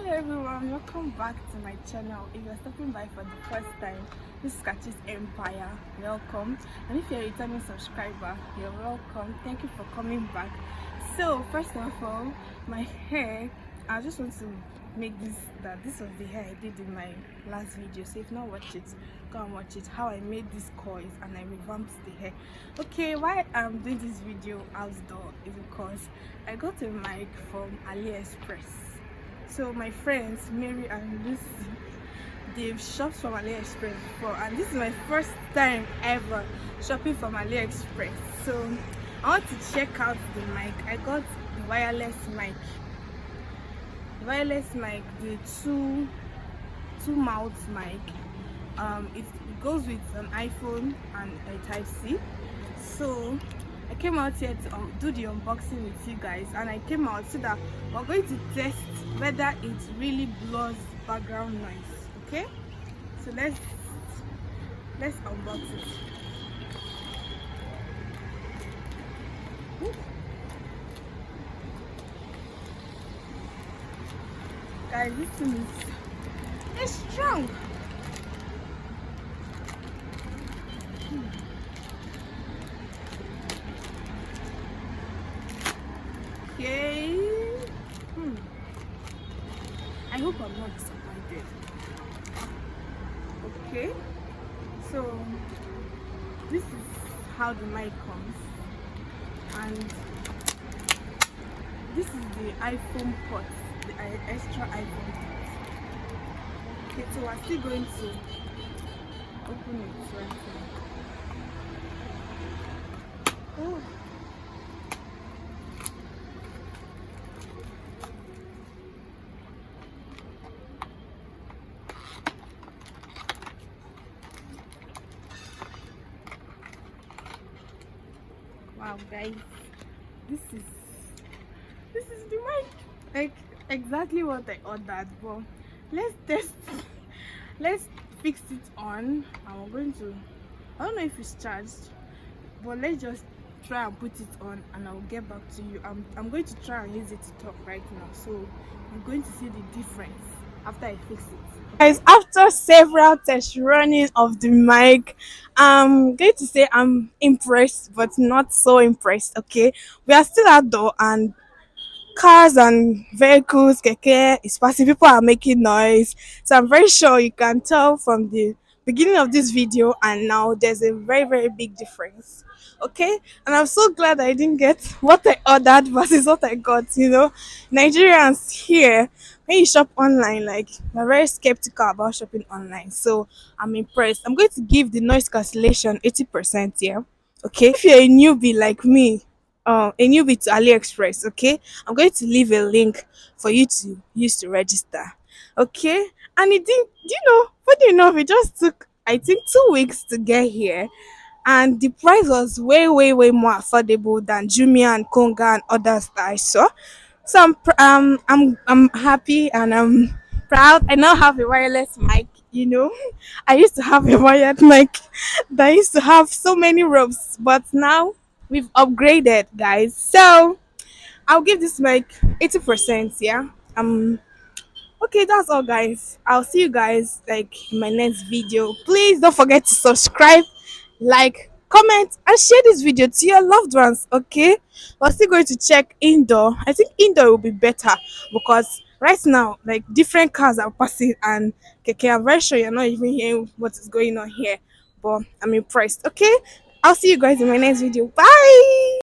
everyone, welcome back to my channel. If you're stopping by for the first time, this is Kachi's Empire. Welcome. And if you're a returning subscriber, you're welcome. Thank you for coming back. So first of all, my hair, I just want to make this was the hair I did in my last video. So if not watch it, go and watch it, how I made these coils and I revamped the hair. Okay, why I'm doing this video outdoor is because I got a mic from Aliexpress. So my friends Mary and Lucy, they've shopped from Aliexpress before, and this is my first time ever shopping from Aliexpress. So I want to check out the mic. I got the wireless mic. The two mouth mic. It goes with an iPhone and a Type-C. So I came out here to do the unboxing with you guys, and I came out so that we're going to test whether it really blurs background noise. Okay, so let's unbox it. Ooh. Guys, this thing is strong. Okay. I hope I'm not disappointed. Okay. So this is how the mic comes, and this is the iPhone port, the extra iPhone port. Okay, so we're still going to open it right now. Oh. Wow, guys, this is the mic, like exactly what I ordered. But let's test. Let's fix it on, and we're going to, I don't know if it's charged, but let's just try and put it on, and I'll get back to you. I'm going to try and use it to talk right now, so you're going to see the difference after I fix it. Guys, after several test running of the mic, I'm going to say I'm impressed but not so impressed. Okay, we are still outdoor, and cars and vehicles, keke is passing, people are making noise, so I'm very sure you can tell from the beginning of this video and now there's a very big difference. Okay, and I'm so glad I didn't get what I ordered versus what I got. Nigerians here, when you shop online, like, we're very skeptical about shopping online, so I'm impressed. I'm going to give the noise cancellation 80% here. Okay, if you're a newbie like me, a newbie to Aliexpress, okay, I'm going to leave a link for you to use to register. Okay, and it didn't, funny enough, it just took, I think, 2 weeks to get here, and the price was way more affordable than Jumia and Konga and others that I saw. So I'm happy, and I'm proud. I now have a wireless mic. I used to have a wired mic that used to have so many ropes, but now we've upgraded, guys. So I'll give this mic 80%. Yeah. Okay, that's all, guys. I'll see you guys like in my next video. Please don't forget to subscribe, like, comment, and share this video to your loved ones. Okay, we're still going to check indoor. I think indoor will be better because right now, like, different cars are passing, and keke, I'm very sure you're not even hearing what is going on here, but I'm impressed. Okay, I'll see you guys in my next video. Bye.